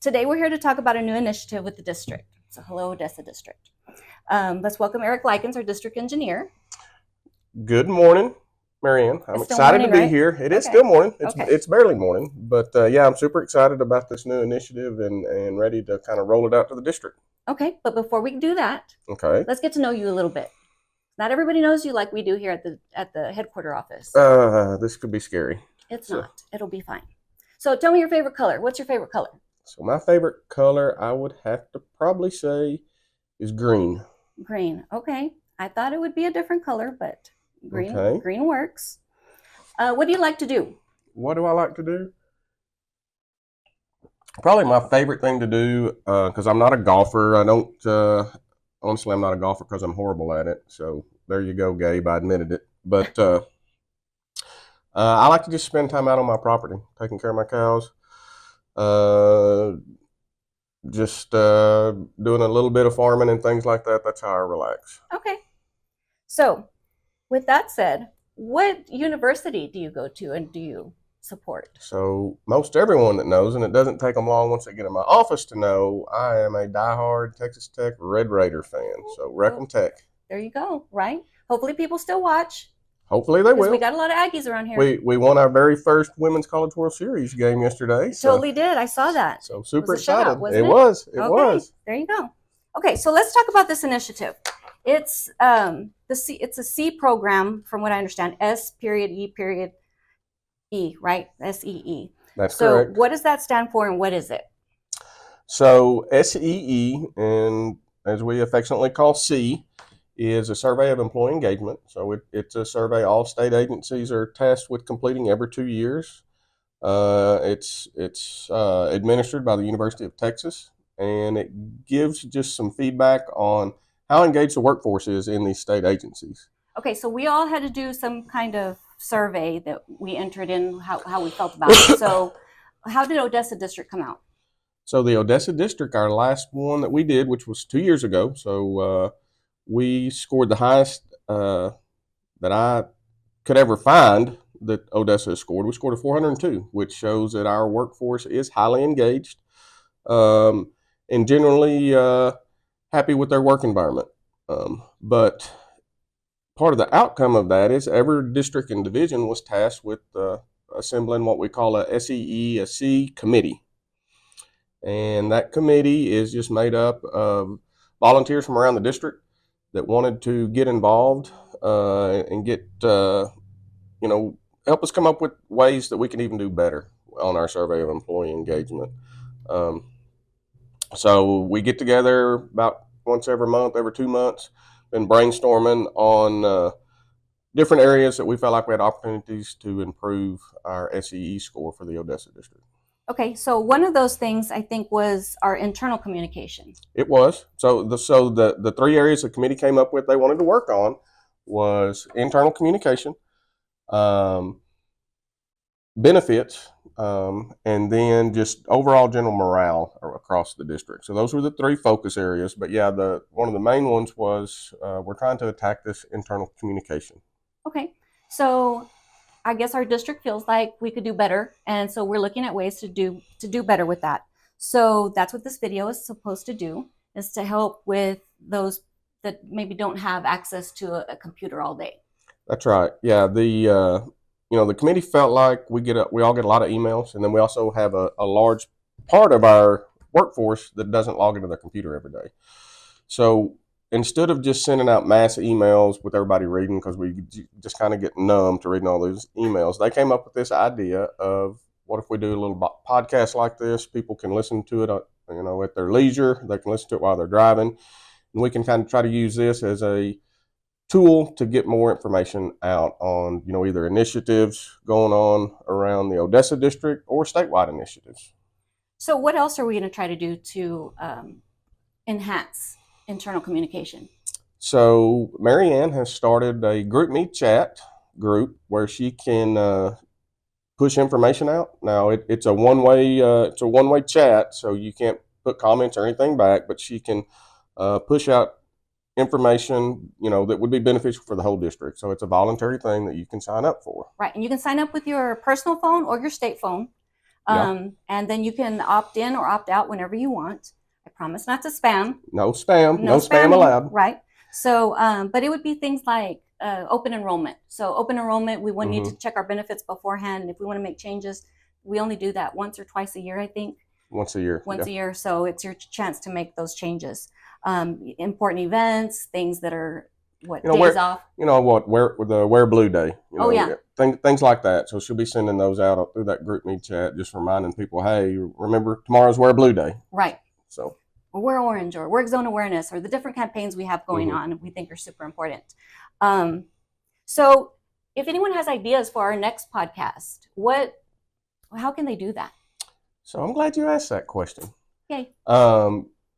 Today we're here to talk about a new initiative with the district. So hello, Odessa District. Let's welcome Eric Lykins, our District Engineer. Good morning, Marianne. I'm excited to be here. It is still morning. It's barely morning, but yeah, I'm super excited about this new initiative and ready to kind of roll it out to the district. Okay, but before we do that, let's get to know you a little bit. Not everybody knows you like we do here at the headquarter office. This could be scary. It's not. It'll be fine. So tell me your favorite color. What's your favorite color? So my favorite color, I would have to probably say, is green. Green. Okay. I thought it would be a different color, but green works. What do you like to do? What do I like to do? Probably my favorite thing to do, because I'm not a golfer. I don't, honestly, I'm not a golfer because I'm horrible at it. So there you go, Gabe. I admitted it. But I like to just spend time out on my property, taking care of my cows. Just doing a little bit of farming and things like that. That's how I relax. Okay. So with that said, what university do you go to and do you support? So most everyone that knows, and it doesn't take them long once they get in my office to know, I am a diehard Texas Tech Red Raider fan. So Wreck 'em Tech. There you go, right? Hopefully people still watch. Hopefully they will. We got a lot of Aggies around here. We won our very first Women's College World Series game yesterday. Totally did. I saw that. So super excited. It was. It was. There you go. Okay, so let's talk about this initiative. It's it's a C program, from what I understand. S.E.E. Right? SEE. That's correct. So what does that stand for, and what is it? So SEE, and as we affectionately call C, is a survey of employee engagement. So it's a survey all state agencies are tasked with completing every 2 years. It's administered by the University of Texas, and it gives just some feedback on how engaged the workforce is in these state agencies. Okay, so we all had to do some kind of survey that we entered in how we felt about it. So how did Odessa District come out? So the Odessa District, our last one that we did, which was 2 years ago, so we scored the highest that I could ever find that Odessa has scored. We scored a 402, which shows that our workforce is highly engaged and generally happy with their work environment. But part of the outcome of that is every district and division was tasked with assembling what we call a SEE, a C committee. And that committee is just made up of volunteers from around the district that wanted to get involved and get, help us come up with ways that we can even do better on our survey of employee engagement. So we get together about once every month, every 2 months, been brainstorming on different areas that we felt like we had opportunities to improve our SEE score for the Odessa District. Okay, so one of those things I think was our internal communication. It was. So the 3 areas the committee came up with they wanted to work on was internal communication, benefits, and then just overall general morale across the district. So those were the 3 focus areas. But yeah, one of the main ones was we're trying to attack this internal communication. Okay, so I guess our district feels like we could do better, and so we're looking at ways to do better with that. So that's what this video is supposed to do, is to help with those that maybe don't have access to a computer all day. That's right. Yeah, the committee felt like we all get a lot of emails, and then we also have a large part of our workforce that doesn't log into their computer every day. So instead of just sending out mass emails with everybody reading, because we just kind of get numb to reading all those emails, they came up with this idea of what if we do a little podcast like this? People can listen to it, at their leisure. They can listen to it while they're driving, and we can kind of try to use this as a tool to get more information out on, either initiatives going on around the Odessa District or statewide initiatives. So what else are we going to try to do to enhance internal communication? So Marianne has started a GroupMe chat group where she can push information out. Now it's a one-way chat, so you can't put comments or anything back, but she can push out information that would be beneficial for the whole district. So it's a voluntary thing that you can sign up for. Right, and you can sign up with your personal phone or your state phone. And then you can opt in or opt out whenever you want. I promise not to spam. No spam. No spam spamming, allowed. Right. So, but it would be things like open enrollment. So open enrollment, we would need to check our benefits beforehand. And if we want to make changes, we only do that once or twice a year, I think. Once a year. Once a year. So it's your chance to make those changes. Important events, things that are days off. Wear Blue Day. Yeah. Things like that. So she'll be sending those out through that group me chat, just reminding people, hey, remember tomorrow's Wear Blue Day. Right. So. Or Wear Orange, or Work Zone Awareness, or the different campaigns we have going on, we think are super important. So if anyone has ideas for our next podcast, how can they do that? So I'm glad you asked that question. Yay.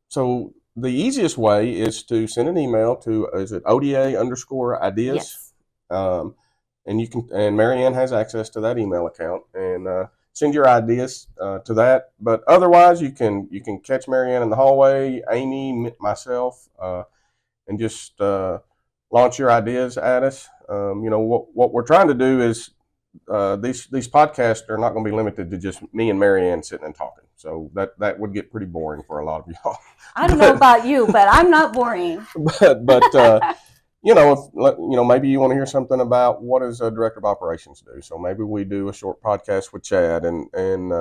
So the easiest way is to send an email to, is it ODA_ideas? Yes. And Marianne has access to that email account, and send your ideas to that. But otherwise, you can catch Marianne in the hallway, Amy, myself, and just launch your ideas at us. What we're trying to do is these podcasts are not going to be limited to just me and Marianne sitting and talking. So that would get pretty boring for a lot of y'all. I don't know about you, but I'm not boring. But maybe you want to hear something about what does a director of operations do. So maybe we do a short podcast with Chad, and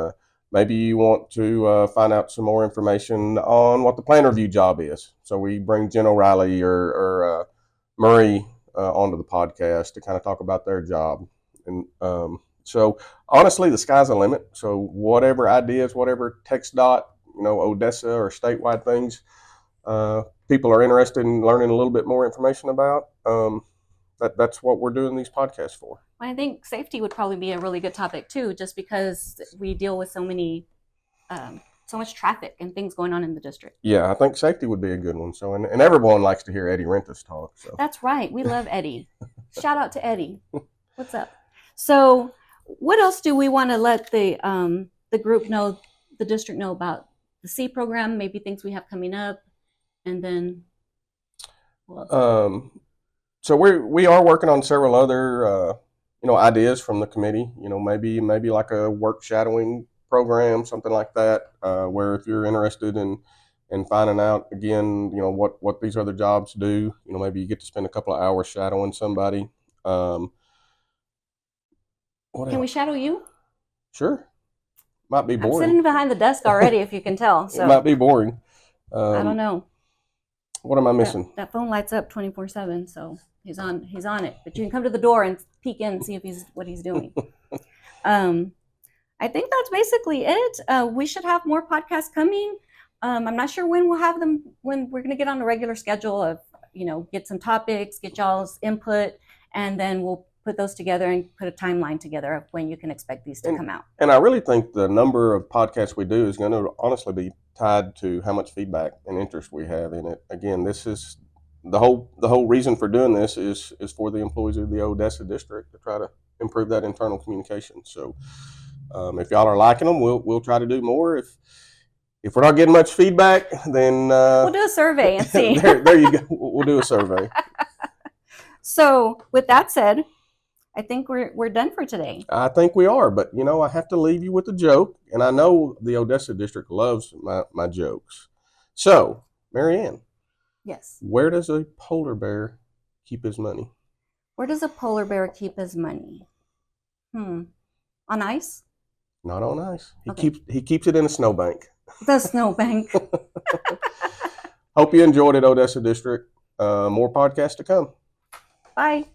maybe you want to find out some more information on what the plan review job is. So we bring Jen O'Reilly or Murray onto the podcast to kind of talk about their job. And so honestly, the sky's the limit. So whatever ideas, whatever TxDOT, Odessa or statewide things, people are interested in learning a little bit more information about, that's what we're doing these podcasts for. I think safety would probably be a really good topic too, just because we deal with so much traffic and things going on in the district. Yeah, I think safety would be a good one. So, and everyone likes to hear Eddie Rentas talk. So that's right. We love Eddie. Shout out to Eddie. What's up? So what else do we want to let the group know, the district know about the C program, maybe things we have coming up? And then, so we are working on several other, ideas from the committee. Maybe like a work shadowing program, something like that, where if you're interested in finding out again, what these other jobs do, maybe you get to spend a couple of hours shadowing somebody. Can we shadow you? Sure. Might be boring. I'm sitting behind the desk already, if you can tell. So it might be boring. I don't know. What am I missing? That phone lights up 24/7, so he's on it. But you can come to the door and peek in and see what he's doing. I think that's basically it. We should have more podcasts coming. I'm not sure when we'll have them. When we're going to get on a regular schedule of get some topics, get y'all's input, and then we'll put those together and put a timeline together of when you can expect these to come out. And I really think the number of podcasts we do is going to honestly be tied to how much feedback and interest we have in it. Again, this is the whole reason for doing this is for the employees of the Odessa District to try to improve that internal communication. So if y'all are liking them, we'll try to do more. If we're not getting much feedback, then we'll do a survey and see. there you go. We'll do a survey. So with that said, I think we're done for today. I think we are, but I have to leave you with a joke, and I know the Odessa District loves my jokes. So, Marianne. Yes. Where does a polar bear keep his money? Where does a polar bear keep his money? On ice? Not on ice. He keeps it in a snowbank. The snowbank. Hope you enjoyed it, Odessa District. More podcasts to come. Bye.